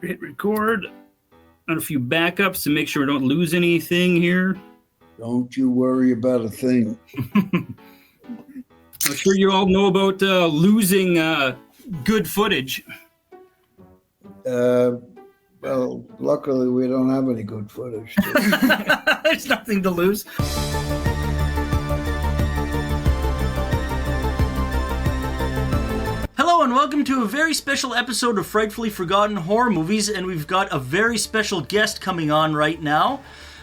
hit record on a few backups to make sure we don't lose anything here. Don't you worry about a thing. I'm sure you all know about losing good footage. Well, luckily we don't have any good footage. There's nothing to lose. Hello and welcome to a very special episode of Frightfully Forgotten Horror Movies, and we've got a very special guest coming on right now,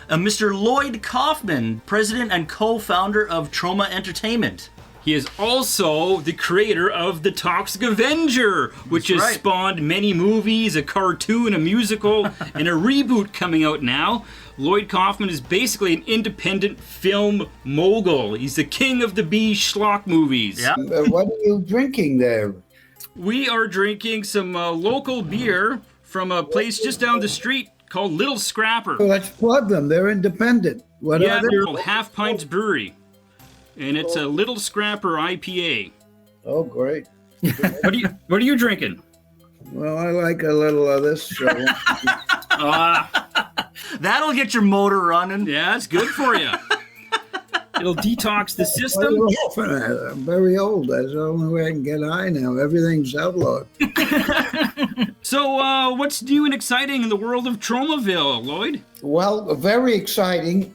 Mr. Lloyd Kaufman, president and co-founder of Troma Entertainment. He is also the creator of the Toxic Avenger, which has spawned many movies, a cartoon, a musical, and a reboot coming out now. Lloyd Kaufman is basically an independent film mogul. He's the king of the B schlock movies. Yeah. What are you drinking there? We are drinking some local beer from a place just down the street called Little Scrapper. Let's plug them. They're independent. What are they? They're called Half Pints Brewery. And it's a Little Scrapper IPA. Oh, great. What are you drinking? Well, I like a little of this. So. That'll get your motor running. Yeah, it's good for you. It'll detox the system. I'm very old. That's the only way I can get high now. Everything's outlawed. So, what's new and exciting in the world of Tromaville, Lloyd? Well, very exciting.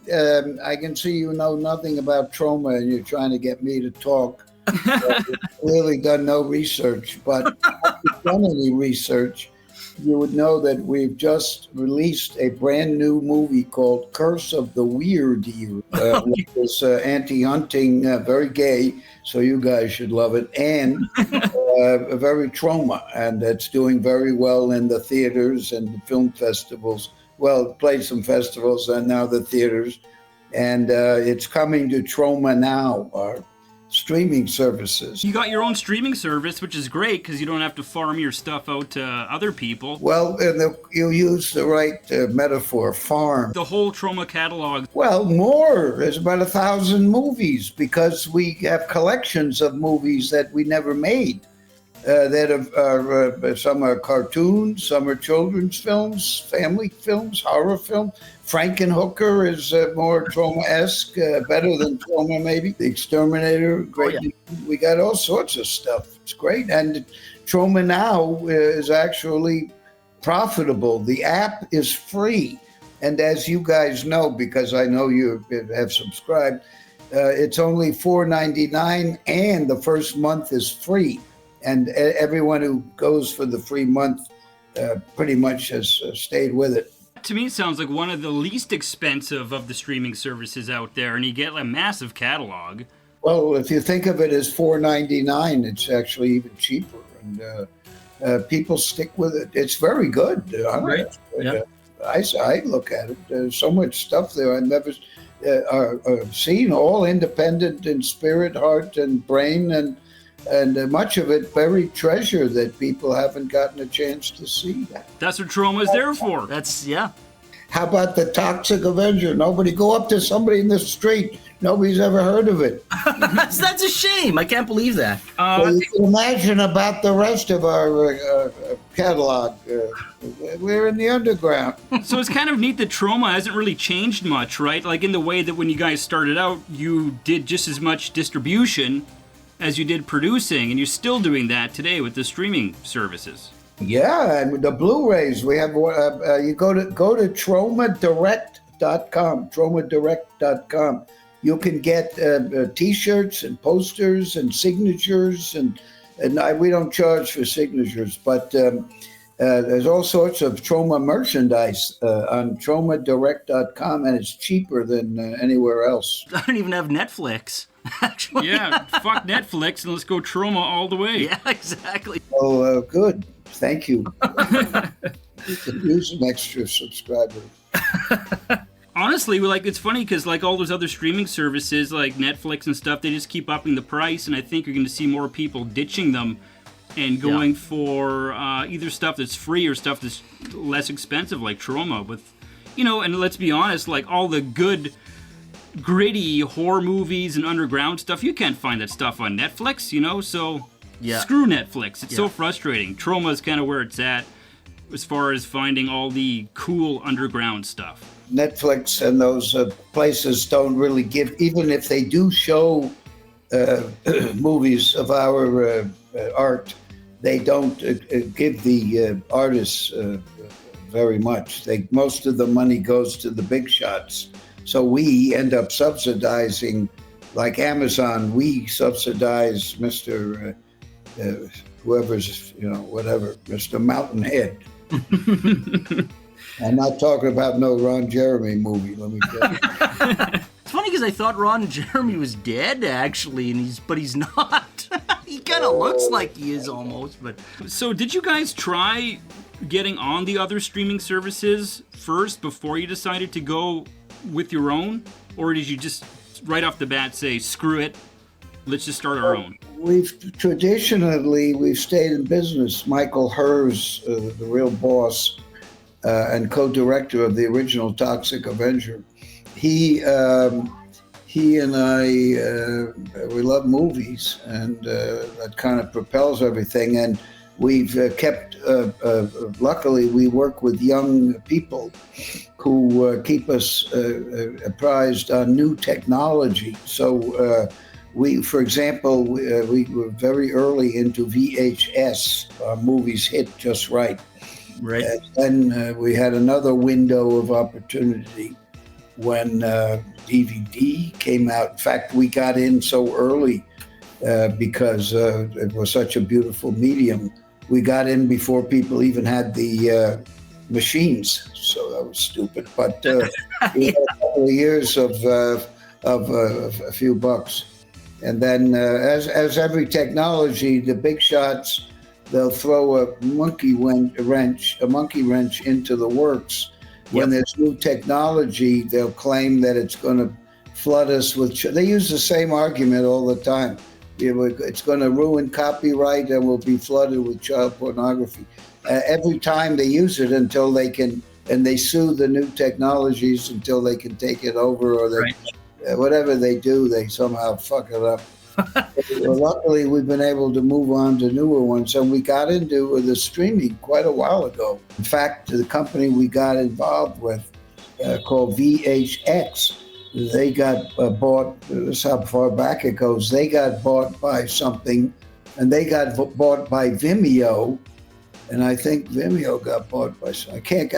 I can see you know nothing about Troma and you're trying to get me to talk. You've clearly done no research, but if you've done any research, you would know that we've just released a brand new movie called Curse of the Weird Year, which is anti-hunting, very gay, so you guys should love it, and very Troma, and it's doing very well in the theaters and the film festivals. Well, it played some festivals and now the theaters, and it's coming to Troma now, our streaming services. You got your own streaming service, which is great because you don't have to farm your stuff out to other people. Well, you use the right metaphor, farm. The whole Troma catalog. Well, more. There's about 1,000 movies because we have collections of movies that we never made. Some are cartoons, some are children's films, family films, horror film. Frankenhooker is more Troma-esque, better than Troma maybe. The Exterminator, great. Oh, yeah. We got all sorts of stuff. It's great. And Troma now is actually profitable. The app is free. And as you guys know, because I know you have subscribed, it's only $4.99 and the first month is free. And everyone who goes for the free month pretty much has stayed with it. To me, it sounds like one of the least expensive of the streaming services out there, and you get a massive catalog. Well, if you think of it as $4.99, it's actually even cheaper, and people stick with it. It's very good. Right. Yeah. I look at it. There's so much stuff there I've never seen, all independent in spirit, heart, and brain, and much of it buried treasure that people haven't gotten a chance to see. That's what Troma is there for. Yeah. How about the Toxic Avenger? Nobody go up to somebody in the street. Nobody's ever heard of it. That's a shame. I can't believe that. So you can imagine about the rest of our catalog. We're in the underground. So it's kind of neat that Troma hasn't really changed much, right? Like in the way that when you guys started out, you did just as much distribution as you did producing, and you're still doing that today with the streaming services. Yeah, and the Blu-rays, we have. You go to tromadirect.com. Tromadirect.com. You can get T-shirts and posters and signatures, and we don't charge for signatures, but there's all sorts of Troma merchandise on tromadirect.com, and it's cheaper than anywhere else. I don't even have Netflix. Actually. Yeah, fuck Netflix and let's go Troma all the way. Yeah, exactly. Oh, good. Thank you. Use some extra subscribers. Honestly, it's funny because all those other streaming services like Netflix and stuff, they just keep upping the price, and I think you're going to see more people ditching them and going for either stuff that's free or stuff that's less expensive like Troma with, and let's be honest, all the good gritty horror movies and underground stuff, you can't find that stuff on Netflix, so screw Netflix. It's so frustrating. Troma is kind of where it's at. as far as finding all the cool underground stuff. Netflix and those places don't really give, even if they do show movies of our art, they don't give the artists very much. Most of the money goes to the big shots. So we end up subsidizing, like Amazon, we subsidize Mr. Whoever's, whatever, Mr. Mountainhead. I'm not talking about no Ron Jeremy movie, let me tell you. It's funny because I thought Ron Jeremy was dead, actually, but he's not. He kind of looks like he is almost, but... So did you guys try getting on the other streaming services first before you decided to go with your own? Or did you just right off the bat say, screw it, let's just start our own? We've stayed in business. Michael Herz, the real boss and co-director of the original Toxic Avenger, he and I, we love movies, and that kind of propels everything. And we've kept, luckily, we work with young people who keep us apprised on new technology. So we, for example, we were very early into VHS. Our movies hit just right. Right. And then we had another window of opportunity when DVD came out. In fact, we got in so early because it was such a beautiful medium. We got in before people even had the machines, so that was stupid. But we had a couple of years of a few bucks. And then as every technology, the big shots, they'll throw a monkey wrench into the works. When there's new technology, they'll claim that it's going to flood us with... They use the same argument all the time. It's going to ruin copyright and we'll be flooded with child pornography. Every time they use it until they can... And they sue the new technologies until they can take it over, or whatever they do, they somehow fuck it up. Well, luckily, we've been able to move on to newer ones, and we got into the streaming quite a while ago. In fact, the company we got involved with, called VHX, they got bought. This is how far back it goes. They got bought by something, and they got bought by Vimeo, and I think Vimeo got bought by some. I can't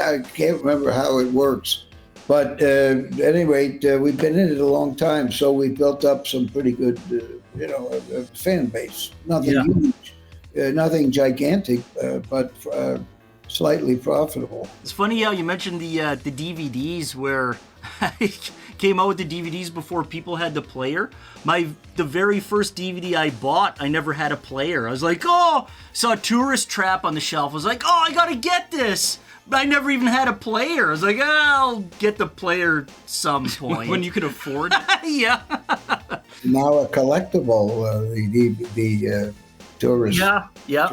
remember how it works. But at any rate, we've been in it a long time, so we built up some pretty good, a fan base. Nothing huge, nothing gigantic, but slightly profitable. It's funny how you mentioned the DVDs, where I came out with the DVDs before people had the player. The very first DVD I bought, I never had a player. I was like, saw Tourist Trap on the shelf. I was like, I gotta get this. I never even had a player. I was like, I'll get the player some point. When you could afford it? Yeah. Now a collectible, the Tourist. Yeah.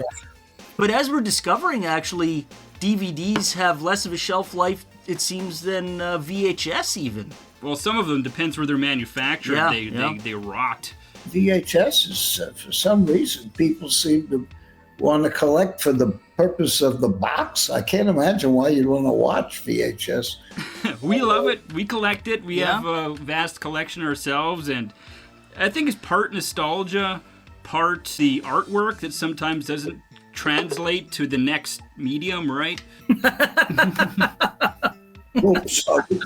But as we're discovering, actually, DVDs have less of a shelf life, it seems, than VHS even. Well, some of them, depends where they're manufactured, they rot. VHS is, for some reason, people seem to want to collect for the purpose of the box. I can't imagine why you'd want to watch VHS. We love it. We collect it. We have a vast collection ourselves, and I think it's part nostalgia, part the artwork that sometimes doesn't translate to the next medium, right? Oops, sorry.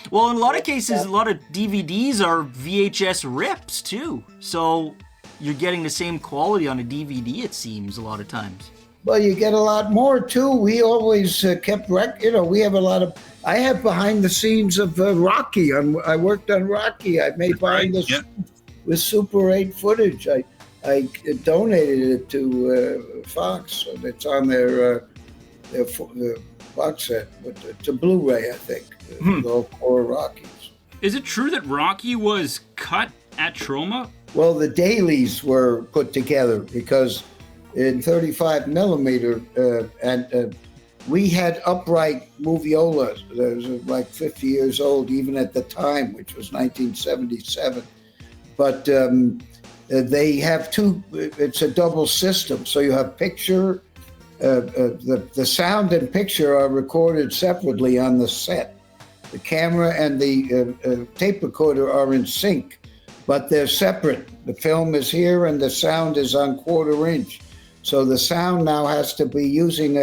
Well, in a lot of cases, a lot of DVDs are VHS rips, too. So you're getting the same quality on a DVD, it seems, a lot of times. Well, you get a lot more, too. We always kept we have a lot of... I have behind the scenes of Rocky. I worked on Rocky. I made behind the scenes with Super 8 footage. I donated it to Fox, so it's on their box set. But it's a Blu-ray, I think. The core Rockies. Is it true that Rocky was cut at Troma? Well, the dailies were put together because in 35 millimeter, and we had upright moviolas. That was like 50 years old, even at the time, which was 1977. But they have two. It's a double system, so you have picture the sound and picture are recorded separately on the set. The camera and the tape recorder are in sync, but they're separate. The film is here and the sound is on 1/4 inch. So the sound now has to be using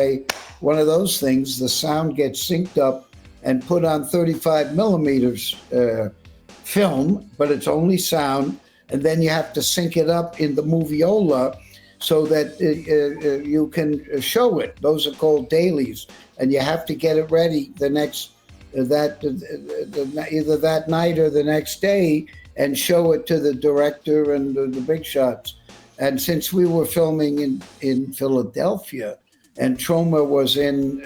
one of those things. The sound gets synced up and put on 35 millimeters film, but it's only sound. And then you have to sync it up in the moviola so that you can show it. Those are called dailies. And you have to get it ready the next, either that night or the next day, and show it to the director and the big shots. And since we were filming in Philadelphia and Troma was in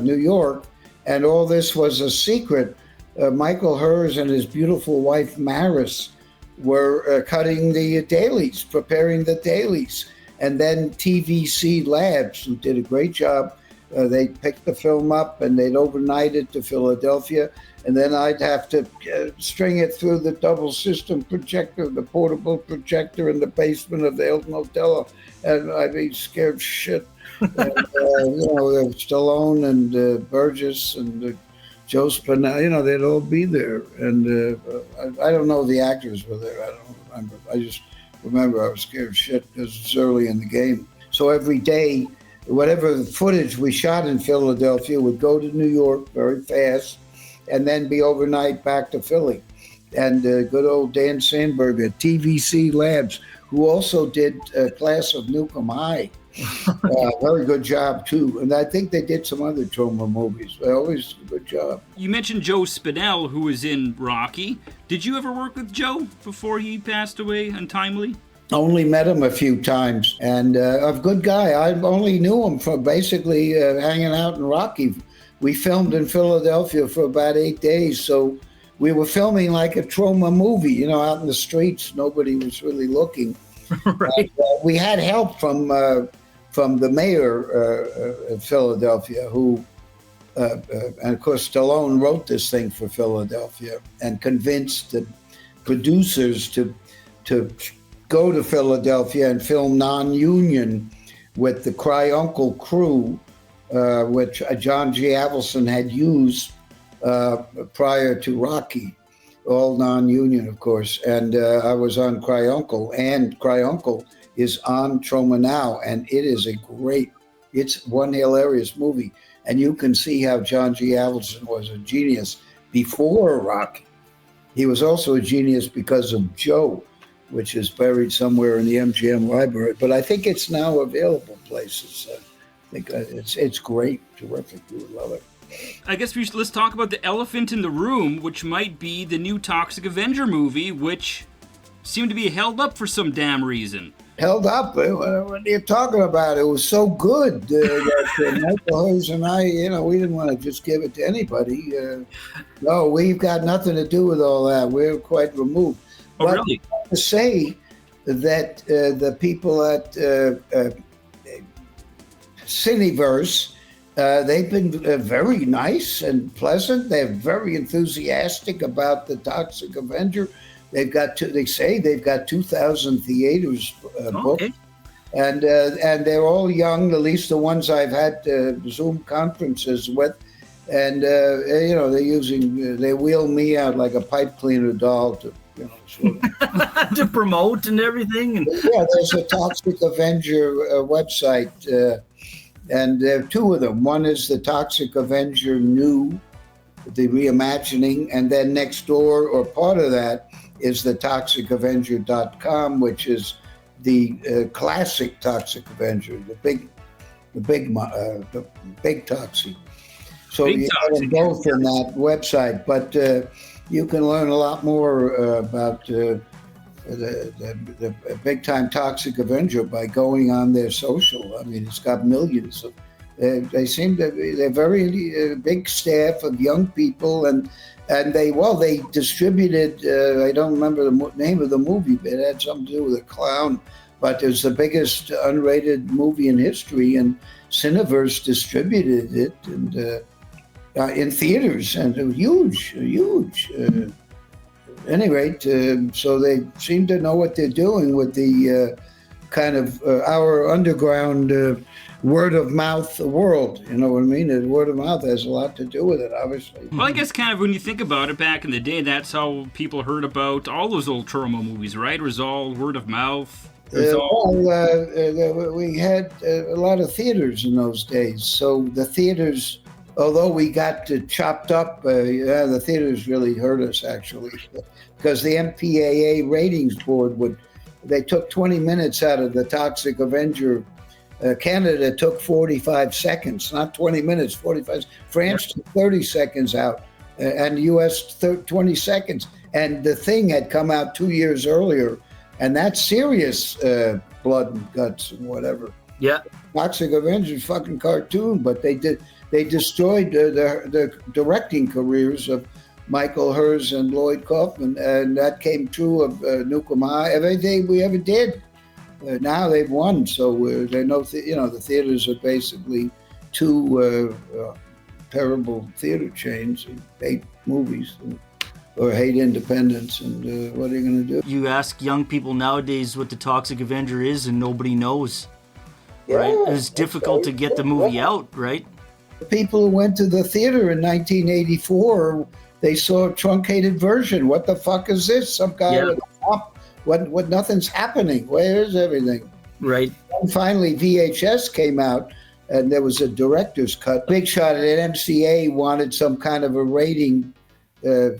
New York, and all this was a secret, Michael Hers and his beautiful wife Maris were cutting the dailies, preparing the dailies. And then TVC Labs, who did a great job, they picked the film up and they'd overnight it to Philadelphia. And then I'd have to string it through the double system projector, the portable projector in the basement of the Hilton Hotel. And I'd be scared shit. And, Stallone and Burgess and Joe Spinell, they'd all be there. And I don't know if the actors were there. I don't remember. I just remember I was scared shit because it's early in the game. So every day, whatever footage we shot in Philadelphia would go to New York very fast, and then be overnight back to Philly. And good old Dan Sandberg at TVC Labs, who also did Class of Newcomb High. Very good job, too. And I think they did some other Troma movies. Always a good job. You mentioned Joe Spinell, who was in Rocky. Did you ever work with Joe before he passed away untimely? Only met him a few times. And a good guy. I only knew him from basically hanging out in Rocky. We filmed in Philadelphia for about 8 days, so we were filming like a Troma movie, out in the streets. Nobody was really looking. Right. We had help from the mayor of Philadelphia, who, and of course, Stallone wrote this thing for Philadelphia and convinced the producers to go to Philadelphia and film non-union with the Cry Uncle crew, which John G. Avildsen had used prior to Rocky, all non-union, of course. And I was on Cry Uncle, and Cry Uncle is on Troma now, and it is it's one hilarious movie. And you can see how John G. Avildsen was a genius before Rocky. He was also a genius because of Joe, which is buried somewhere in the MGM library. But I think it's now available places. I think it's great, terrific. You would love it. I guess let's talk about the elephant in the room, which might be the new Toxic Avenger movie, which seemed to be held up for some damn reason. Held up? What are you talking about? It was so good that Michael Hers and I, we didn't want to just give it to anybody. No, we've got nothing to do with all that. We're quite removed. Oh, but really? I have to say that the people at Cineverse, they've been very nice and pleasant. They're very enthusiastic about the Toxic Avenger. They say they've got 2,000 theaters booked. Okay. And they're all young, at least the ones I've had Zoom conferences with. And, they wheel me out like a pipe cleaner doll to, to promote and everything. Yeah, there's a Toxic Avenger website. And there are two of them. One is the Toxic Avenger New, the reimagining, and then next door, or part of that, is the ToxicAvenger.com, which is the classic Toxic Avenger, the big Toxie. So you have them both in that website, but you can learn a lot more about the big time Toxic Avenger by going on their social. I mean, it's got millions of. They seem to be. They're very big staff of young people, and they distributed. I don't remember the name of the movie, but it had something to do with a clown. But it was the biggest unrated movie in history, and Cineverse distributed it and in theaters, and it was huge. At any rate, so they seem to know what they're doing with the kind of our underground word of mouth world. You know what I mean? And word of mouth has a lot to do with it, obviously. Well, I guess kind of when you think about it, back in the day, that's how people heard about all those old Troma movies, right? It was all word of mouth. We had a lot of theaters in those days. So the theaters, although we got chopped up, the theaters really hurt us, actually, because the MPAA ratings board they took 20 minutes out of the Toxic Avenger. Canada took 45 seconds, not 20 minutes, 45. France took 30 seconds out, and the U.S. 20 seconds. And the Thing had come out 2 years earlier, and that's serious blood and guts and whatever. Yeah. Toxic Avenger is fucking cartoon, but they destroyed the directing careers of Michael Herz and Lloyd Kaufman, and that came true of Nukem High. Everything we ever did. Now they've won, so they know the theaters are basically two terrible theater chains and hate movies or hate independence, and what are you going to do? You ask young people nowadays what the Toxic Avenger is, and nobody knows, right? Yeah, It's difficult to get the movie out, right? The people who went to the theater in 1984, they saw a truncated version. What the fuck is this? Some guy with a pop. What? Nothing's happening. Where is everything? Right. And finally, VHS came out, and there was a director's cut. Big Shot at MCA wanted some kind of a rating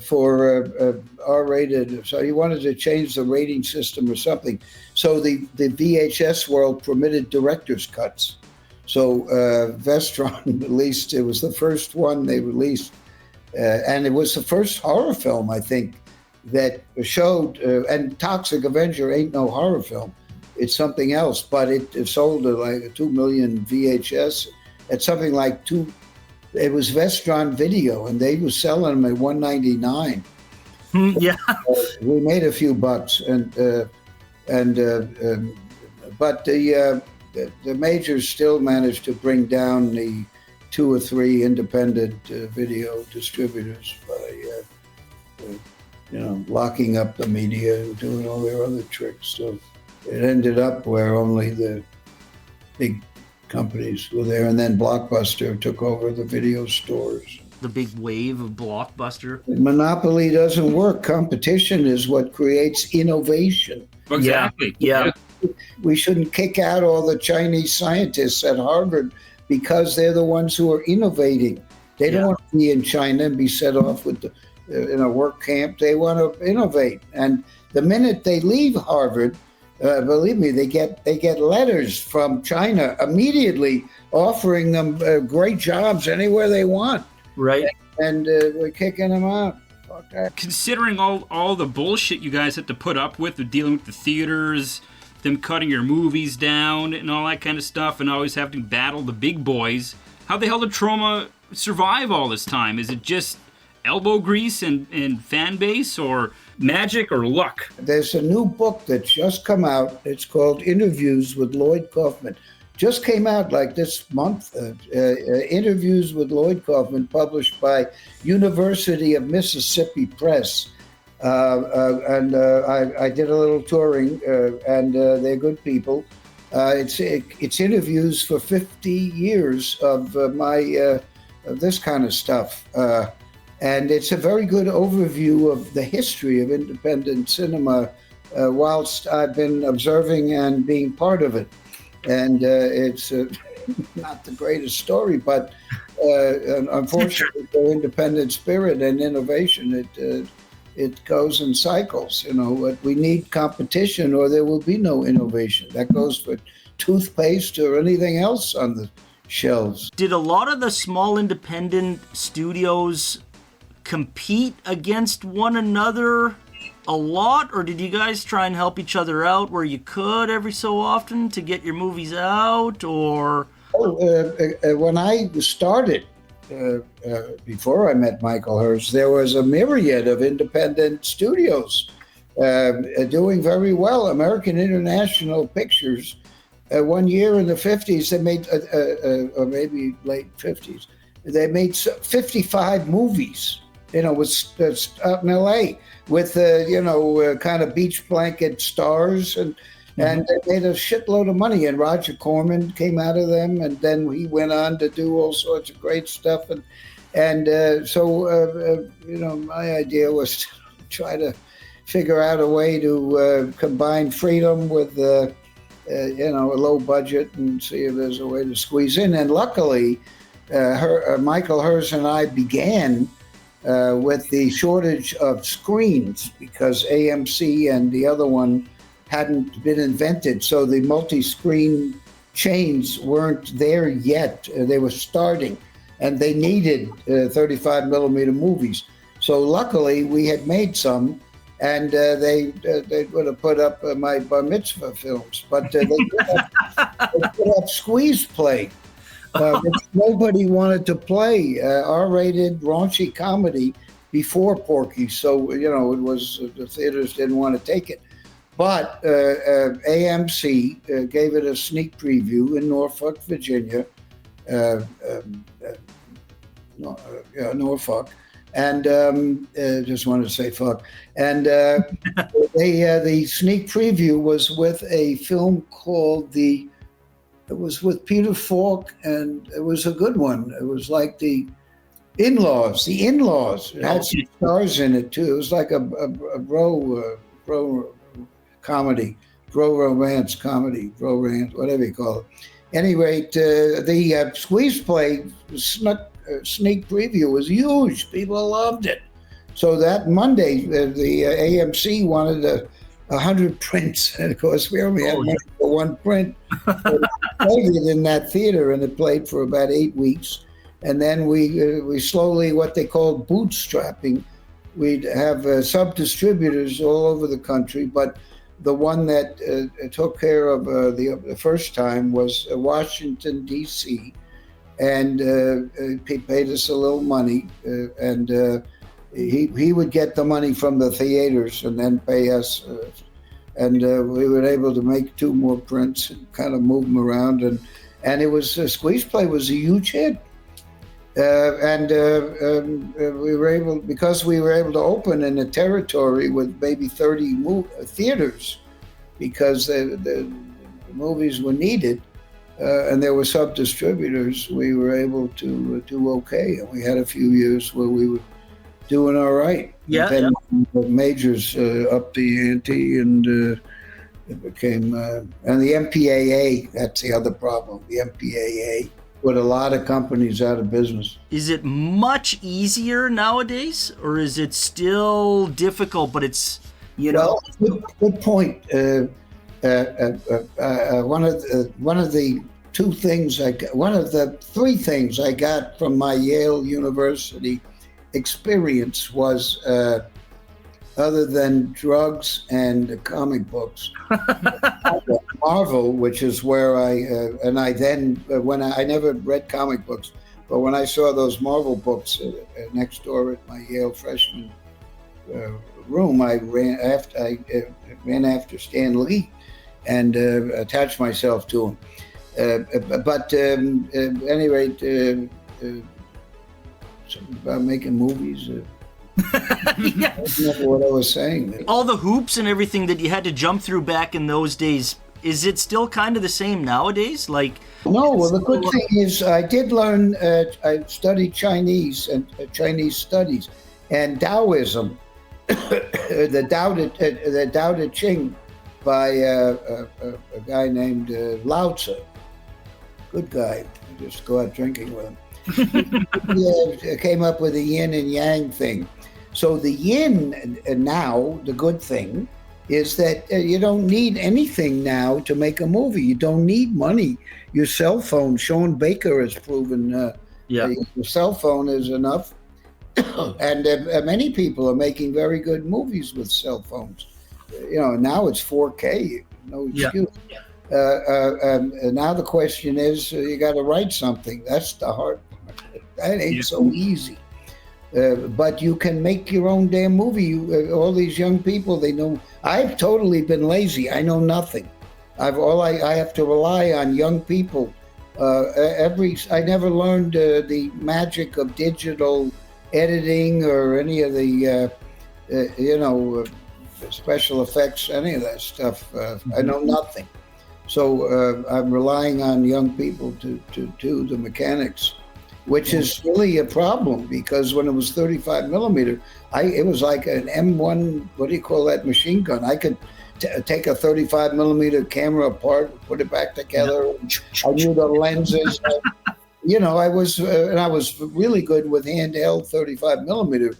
for R-rated, so he wanted to change the rating system or something. So the VHS world permitted director's cuts. So Vestron released. It was the first one they released, and it was the first horror film, I think, that showed, and Toxic Avenger ain't no horror film. It's something else, but it sold like 2 million VHS at something like it was Vestron Video, and they were selling them at $1.99. Yeah. We made a few bucks, but the majors still managed to bring down the 2 or 3 independent video distributors by locking up the media and doing all their other tricks. So it ended up where only the big companies were there, and then Blockbuster took over the video stores. The big wave of Blockbuster. Monopoly doesn't work. Competition is what creates innovation. Exactly. Yeah. We shouldn't kick out all the Chinese scientists at Harvard because they're the ones who are innovating. They don't want to be in China and be set off with in a work camp. They want to innovate, and the minute they leave Harvard, believe me, they get letters from China immediately offering them great jobs anywhere they want. Right. And we're kicking them out. Okay. Considering all the bullshit you guys had to put up with dealing with the theaters, them cutting your movies down and all that kind of stuff, and always having to battle the big boys, how the hell did Troma survive all this time? Is it just elbow grease and fan base, or magic, or luck? There's a new book that's just come out. It's called Interviews with Lloyd Kaufman. Just came out like this month. Interviews with Lloyd Kaufman, published by University of Mississippi Press. And I did a little touring, and they're good people. It's interviews for 50 years of of this kind of stuff. And it's a very good overview of the history of independent cinema whilst I've been observing and being part of it. And it's not the greatest story, but unfortunately for independent spirit and innovation, it goes in cycles. We need competition or there will be no innovation. That goes for toothpaste or anything else on the shelves. Did a lot of the small independent studios compete against one another a lot, or did you guys try and help each other out where you could every so often to get your movies out? Or when I started, before I met Michael Herz, there was a myriad of independent studios doing very well. American International Pictures, one year in the 50s, they made, or maybe late 50s, they made 55 movies. Was out in LA with, kind of beach blanket stars. And And they made a shitload of money. And Roger Corman came out of them, and then he went on to do all sorts of great stuff. So my idea was to try to figure out a way to combine freedom with a low budget and see if there's a way to squeeze in. And luckily, Michael Hers and I began with the shortage of screens because AMC and the other one hadn't been invented. So the multi-screen chains weren't there yet. They were starting, and they needed 35 millimeter movies. So luckily, we had made some. And they would have put up my bar mitzvah films, but they put up Squeeze Play, which nobody wanted to play, R-rated raunchy comedy before Porky. So, it was, the theaters didn't want to take it. But AMC gave it a sneak preview in Norfolk, Virginia, Norfolk. And just wanted to say fuck. And the sneak preview was with a film called it was with Peter Falk, and it was a good one. It was like The In-Laws. It had some stars in it too. It was like a bro comedy, bro romance comedy, bro rant, whatever you call it. Anyway, the Squeeze Play sneak preview was huge. People loved it. So that Monday, the AMC wanted 100 prints, and of course we only had money for one print. So we played it in that theater, and it played for about 8 weeks. And then we slowly, what they called bootstrapping, we'd have sub-distributors all over the country, but the one that took care of the first time was Washington, D.C., and he paid us a little money, and he would get the money from the theaters and then pay us, and we were able to make 2 more prints and kind of move them around, and it was Squeeze Play was a huge hit, and we were able, because we were able to open in a territory with maybe 30 theaters, because the movies were needed. And there were sub-distributors, we were able to do okay. And we had a few years where we were doing all right. Yeah. And then the majors upped the ante, and it became... and the MPAA, that's the other problem. The MPAA put a lot of companies out of business. Is it much easier nowadays, or is it still difficult, but it's, Well, good point. One of the 3 things I got from my Yale University experience was, other than drugs and comic books, Marvel, which is where I never read comic books, but when I saw those Marvel books next door at my Yale freshman room, I ran after Stan Lee and attach myself to him. But at any rate, something about making movies. Yeah. I don't remember what I was saying. All the hoops and everything that you had to jump through back in those days, is it still kind of the same nowadays? Like, no, well, the good thing is I did learn, I studied Chinese and Chinese studies and Taoism, the Tao Te Ching, by a guy named Lao Tzu. Good guy. I just go out drinking with him. He came up with the yin and yang thing. So the yin now, the good thing, is that you don't need anything now to make a movie. You don't need money. Your cell phone, Sean Baker has proven your cell phone is enough. And many people are making very good movies with cell phones. Now it's 4K, no excuse. Now the question is, you got to write something. That's the hard part. That ain't so easy. But you can make your own damn movie. All these young people, they know. I've totally been lazy. I know nothing. I have to rely on young people. I never learned the magic of digital editing or any of the special effects, any of that stuff. I know nothing. So I'm relying on young people to do the mechanics, which is really a problem because when it was 35 millimeter, it was like an M1, what do you call that, machine gun. I could take a 35 millimeter camera apart, put it back together. I knew the lenses. I was really good with handheld 35 millimeter.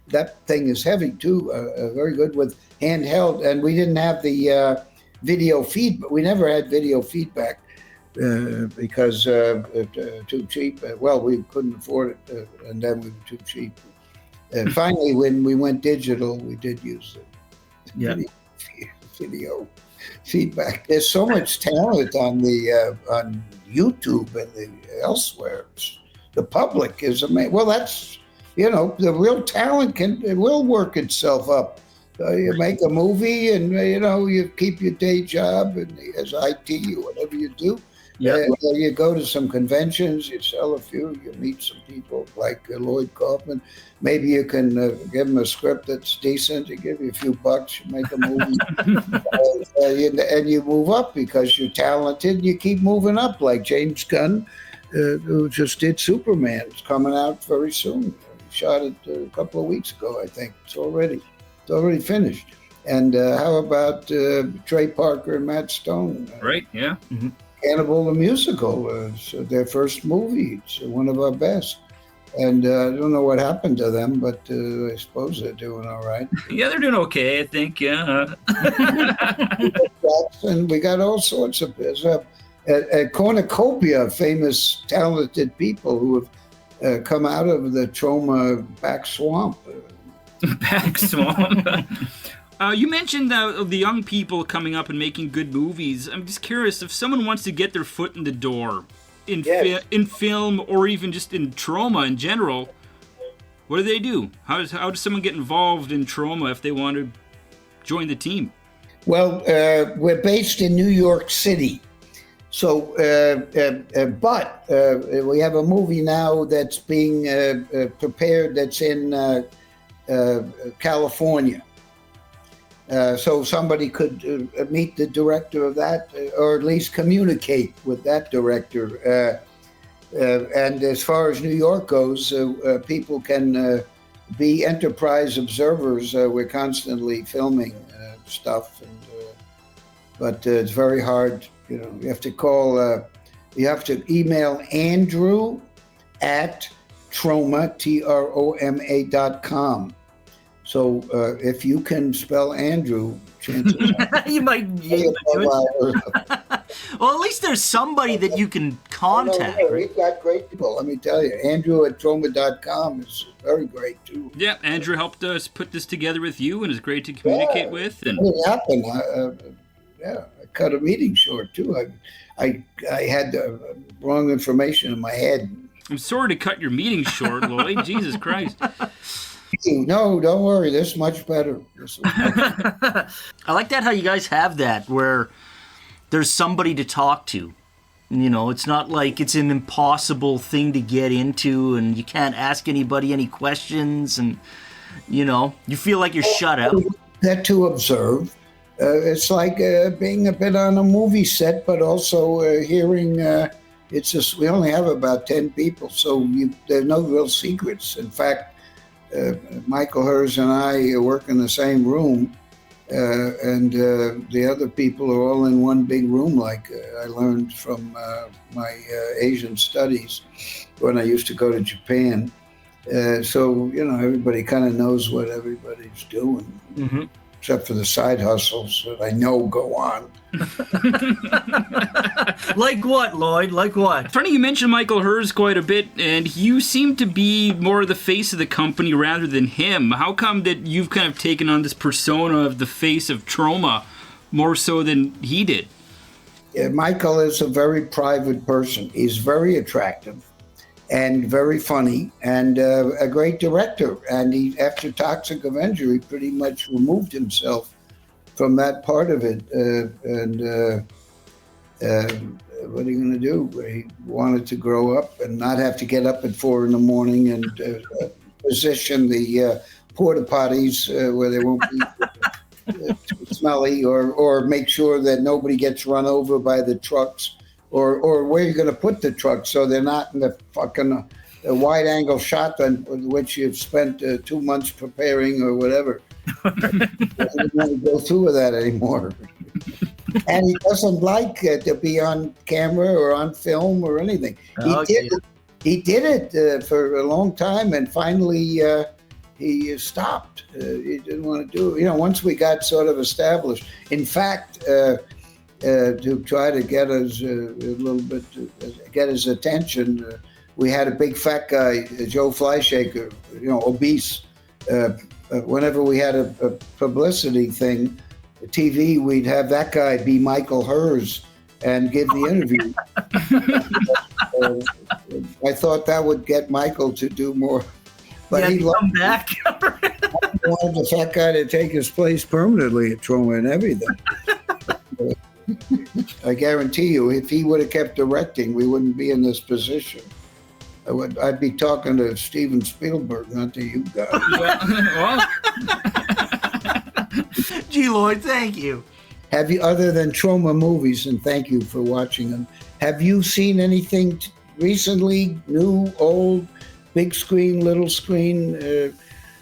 That thing is heavy too. Very good with handheld, and we didn't have the video feed. We never had video feedback because too cheap. Well, we couldn't afford it, and then we were too cheap. Finally, when we went digital, we did use the video feedback. There's so much talent on YouTube and elsewhere. The public is amazing. Well, that's the real talent will work itself up. You make a movie, and you keep your day job and as IT or whatever you do. You go to some conventions, you sell a few, you meet some people like Lloyd Kaufman. Maybe you can give him a script that's decent. You give you a few bucks, you make a movie, and you move up because you're talented. You keep moving up, like James Gunn, who just did Superman. It's coming out very soon. He shot it a couple of weeks ago, I think. It's already finished. And how about Trey Parker and Matt Stone? Right, yeah. Mm-hmm. Cannibal the Musical, it's their first movie. It's one of our best. And I don't know what happened to them, but I suppose they're doing all right. Yeah, they're doing okay, I think, yeah. And we got all sorts of a cornucopia of famous, talented people who have come out of the Troma back swamp. Back swamp. You mentioned the young people coming up and making good movies. I'm just curious, if someone wants to get their foot in the door in film or even just in Troma in general, what do they do? How does someone get involved in Troma if they want to join the team? Well, we're based in New York City. So, but we have a movie now that's being prepared that's in California. So somebody could meet the director of that, or at least communicate with that director. And as far as New York goes, people can be enterprise observers. We're constantly filming stuff, but it's very hard. You have to call. You have to email Andrew at Troma, Troma.com. So if you can spell Andrew, chances are you might be able to do it. Well, at least there's somebody that you can contact. No, we've got great people. Let me tell you, Andrew at Troma.com is very great too. Yeah, Andrew helped us put this together with you, and is great to communicate with. And it happened. I cut a meeting short too. I had the wrong information in my head. I'm sorry to cut your meeting short, Lloyd. Jesus Christ. No, don't worry. This is much better. I like that how you guys have that, where there's somebody to talk to. It's not like it's an impossible thing to get into and you can't ask anybody any questions and, you feel like you're shut out. That to observe. It's like being a bit on a movie set, but also hearing... we only have about 10 people, so there are no real secrets. In fact, Michael Hers and I work in the same room, and the other people are all in one big room, like I learned from my Asian studies when I used to go to Japan. So, everybody kind of knows what everybody's doing, except for the side hustles that I know go on. Like what, Lloyd? Like what? Funny you mentioned Michael Hers quite a bit, and you seem to be more the face of the company rather than him. How come that you've kind of taken on this persona of the face of Troma more so than he did? Yeah, Michael is a very private person. He's very attractive and very funny and a great director. And after Toxic Avenger, he pretty much removed himself from that part of it, what are you going to do? He wanted to grow up and not have to get up at 4 a.m. and position the porta potties where they won't be smelly, or make sure that nobody gets run over by the trucks, or where you're going to put the trucks so they're not in the fucking wide angle shot on which you've spent 2 months preparing or whatever. I don't want to go through with that anymore. And he doesn't like to be on camera or on film or anything. He did it for a long time, and finally he stopped. He didn't want to do it. Once we got sort of established. In fact, to try to get us a little bit, get his attention, we had a big fat guy, Joe Flyshaker, obese. Whenever we had a publicity thing, TV, we'd have that guy be Michael Hers and give the interview. I thought that would get Michael to do more. But he come back. wanted the fat guy to take his place permanently at Troma and everything. I guarantee you, if he would have kept directing, we wouldn't be in this position. I'd be talking to Steven Spielberg, not to you guys. Gee, Lloyd, thank you. Have you, other than Troma movies, and thank you for watching them, have you seen anything recently, new, old, big screen, little screen,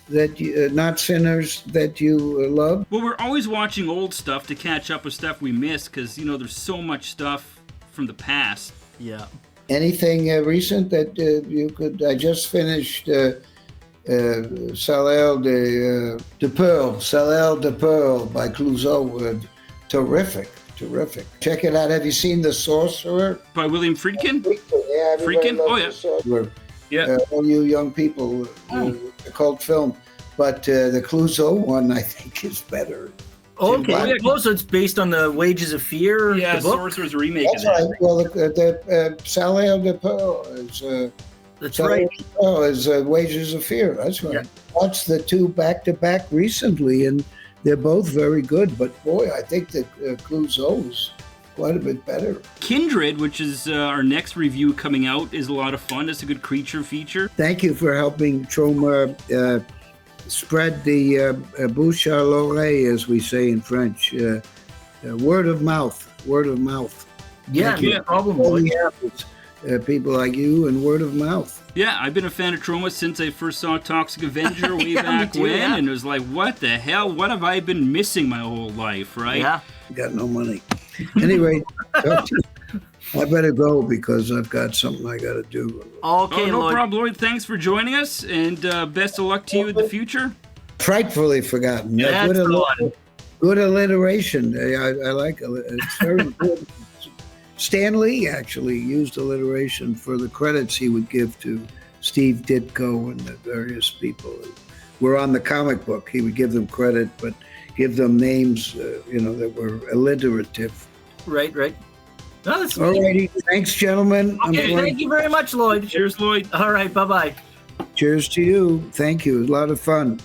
that you, not Sinners, that you love? Well, we're always watching old stuff to catch up with stuff we miss, because, there's so much stuff from the past. Yeah. Anything recent that you could? I just finished Sal the Pearl, Sal the Pearl by Clouseau. Terrific. Check it out. Have you seen The Sorcerer? By William Friedkin? Yeah, Friedkin? Oh, yeah. Sorcerer. Yeah. All you young people, the cult film. But the Clouseau one, I think, is better. Okay, so it's based on the Wages of Fear. Yeah, the book? Sorcerer's remake. That's right. Well, the Sal the Pearl is. That's right. Oh, is Wages of Fear. That's right. Yeah. Watched the two back to back recently, and they're both very good. But boy, I think that Clouseau is quite a bit better. Kindred, which is our next review coming out, is a lot of fun. It's a good creature feature. Thank you for helping Troma spread the bouche à l'oreille, as we say in French. Word of mouth. Yeah, no problem. People like you and word of mouth. Yeah, I've been a fan of Troma since I first saw Toxic Avenger way back when, and it was like, what the hell? What have I been missing my whole life, right? Yeah. Got no money. Anyway, I better go because I've got something I got to do. Okay, no Lloyd. problem, Lloyd. Thanks for joining us, and best of luck to you in the future. Frightfully forgotten. Yeah, good alliteration. I like it. It's very important. Stan Lee actually used alliteration for the credits he would give to Steve Ditko and the various people who were on the comic book. He would give them credit, but give them names, that were alliterative. Right. No, that's all righty. Thanks, gentlemen. Okay, thank you very much, Lloyd. Cheers, Lloyd. All right, bye-bye. Cheers to you. Thank you. It was a lot of fun.